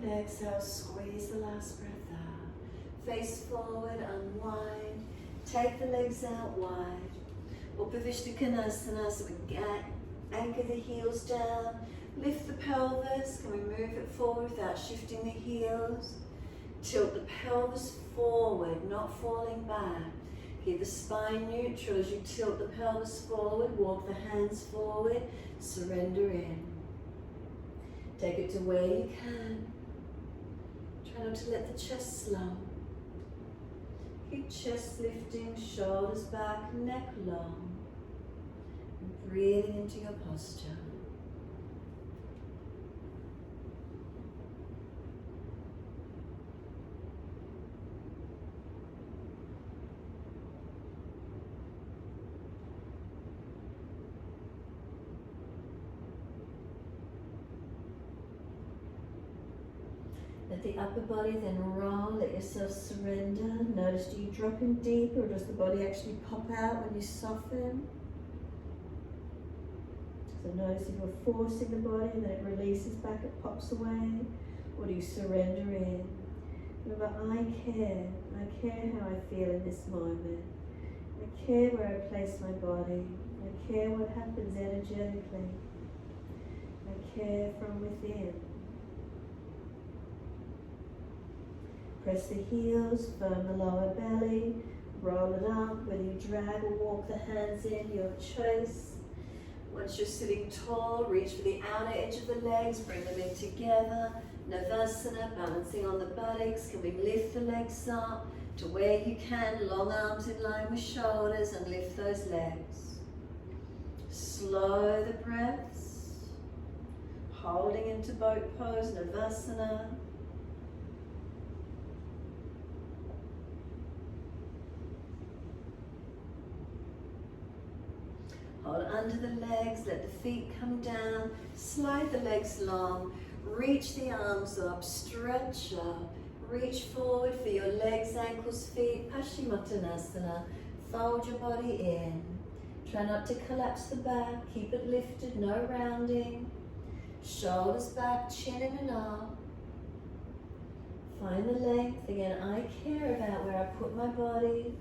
And exhale, squeeze the last breath out. Face forward, unwind. Take the legs out wide. Upavishta Konasana, so we anchor the heels down. Lift the pelvis. Can we move it forward without shifting the heels? Tilt the pelvis forward, not falling back. Keep the spine neutral as you tilt the pelvis forward. Walk the hands forward. Surrender in. Take it to where you can. Try not to let the chest slump. Keep chest lifting, shoulders back, neck long. And breathing into your posture. Let the upper body then roll, let yourself surrender. Notice, do you drop in deeper or does the body actually pop out when you soften? So notice if you're forcing the body and then it releases back, it pops away. Or do you surrender in? Remember, I care how I feel in this moment. I care where I place my body. I care what happens energetically. I care from within. Press the heels, firm the lower belly, roll it up, whether you drag or walk the hands in, your choice. Once you're sitting tall, reach for the outer edge of the legs, bring them in together. Navasana, balancing on the buttocks. Can we lift the legs up to where you can, long arms in line with shoulders, and lift those legs. Slow the breaths, holding into boat pose, Navasana. Hold under the legs, let the feet come down, slide the legs long, reach the arms up, stretch up, reach forward for your legs, ankles, feet, Paschimottanasana. Fold your body in. Try not to collapse the back, keep it lifted, no rounding. Shoulders back, chin in and up. Find the length. Again, I care about where I put my body,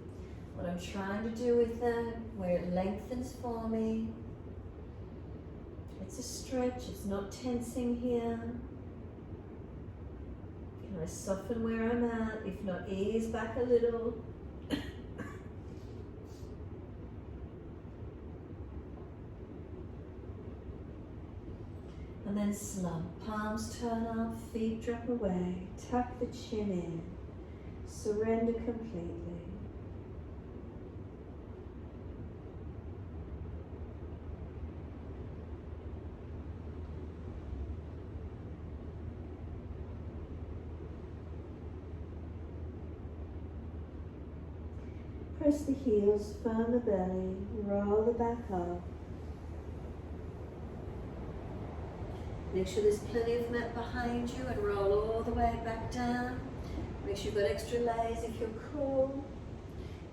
what I'm trying to do with it, where it lengthens for me. It's a stretch, it's not tensing here. Can I soften where I'm at? If not, ease back a little. And then slump. Palms turn up, feet drop away. Tuck the chin in. Surrender completely. Press the heels, firm the belly, roll the back up. Make sure there's plenty of mat behind you and roll all the way back down. Make sure you've got extra legs if you're cool.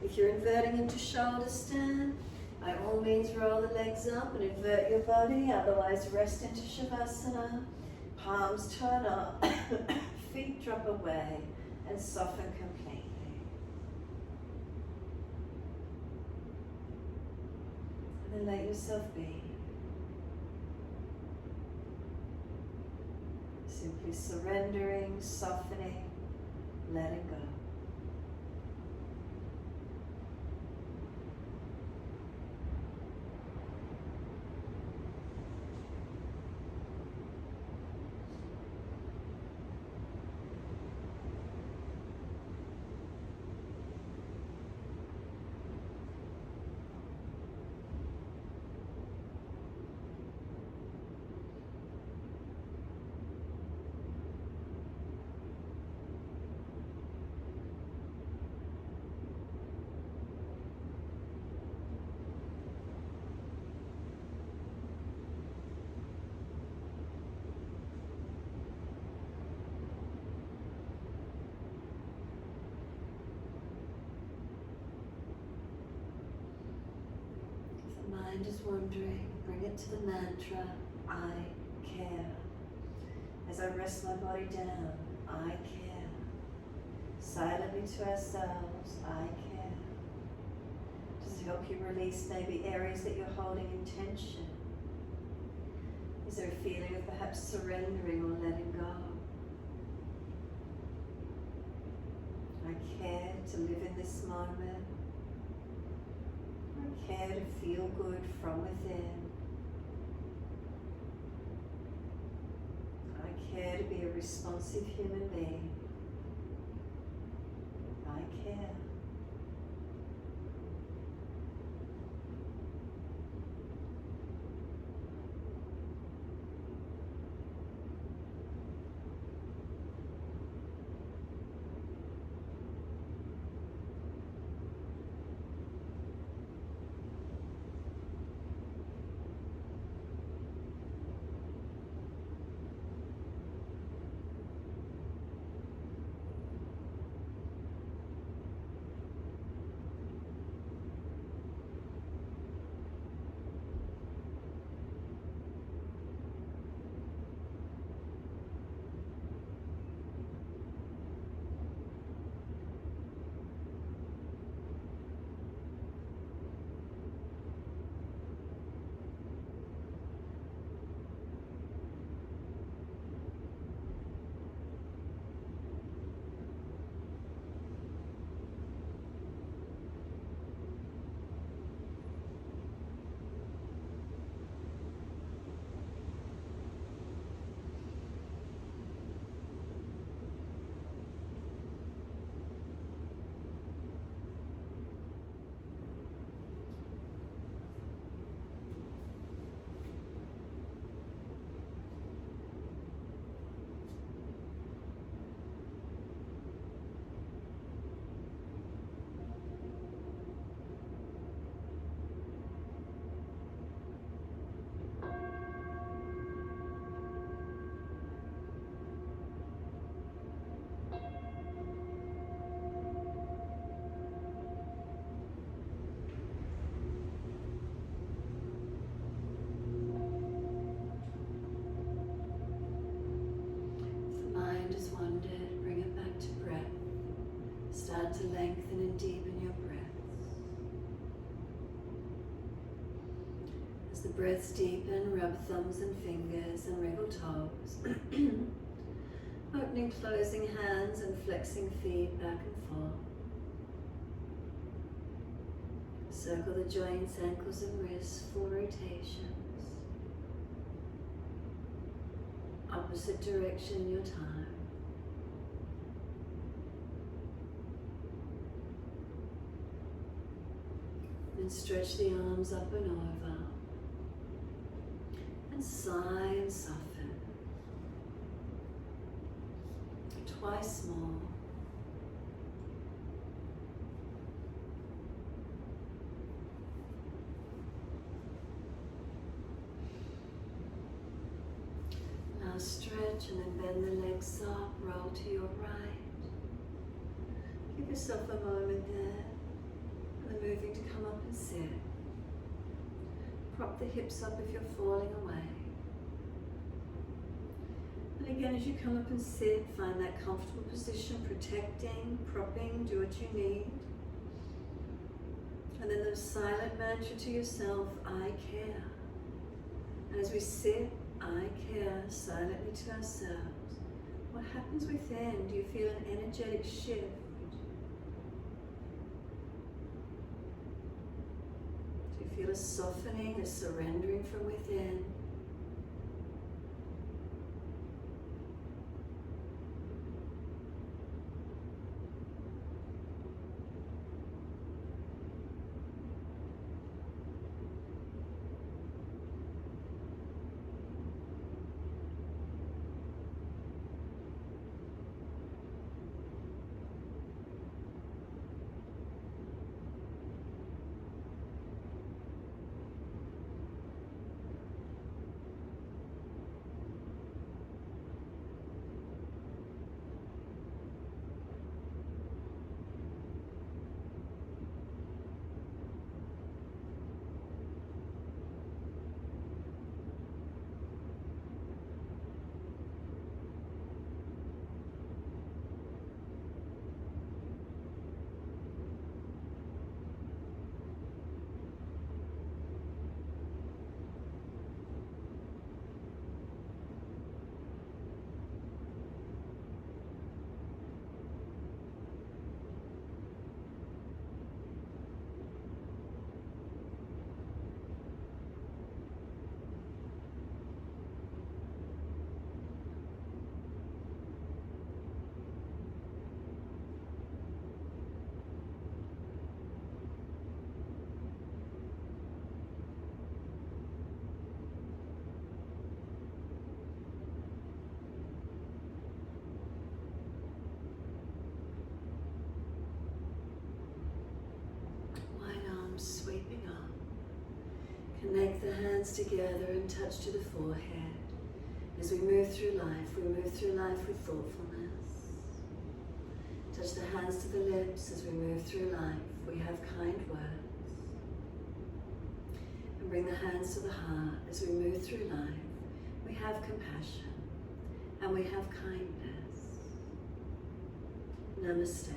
If you're inverting into shoulder stand, by all means roll the legs up and invert your body, otherwise rest into Shavasana. Palms turn up, feet drop away and soften completely. And let yourself be. Simply surrendering, softening, letting go. Mind is wandering, bring it to the mantra, I care. As I rest my body down, I care. Silently to ourselves, I care. Does it help you release maybe areas that you're holding in tension? Is there a feeling of perhaps surrendering or letting go? I care to live in this moment. I care to feel good from within. I care to be a responsive human being. I care. Start to lengthen and deepen your breaths. As the breaths deepen, rub thumbs and fingers and wriggle toes. Opening, closing hands and flexing feet back and forth. Circle the joints, ankles and wrists, full rotations. Opposite direction your time. And stretch the arms up and over. And sigh and soften. Twice more. Now stretch and then bend the legs up, roll to your right. Give yourself a moment there. And then moving to come up and sit. Prop the hips up if you're falling away. And again, as you come up and sit, find that comfortable position, protecting, propping, do what you need. And then the silent mantra to yourself, I care. And as we sit, I care, silently to ourselves. What happens within? Do you feel an energetic shift? Do you feel a softening, a surrendering from within? hands together and touch to the forehead. As we move through life with thoughtfulness. Touch the hands to the lips as we move through life. We have kind words. And bring the hands to the heart as we move through life. We have compassion and we have kindness. Namaste.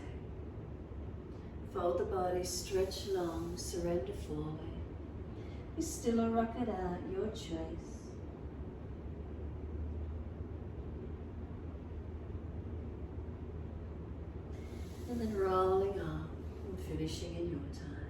Fold the body, stretch long, surrender fully. Be still or rock it out, your choice. And then rolling off and finishing in your time.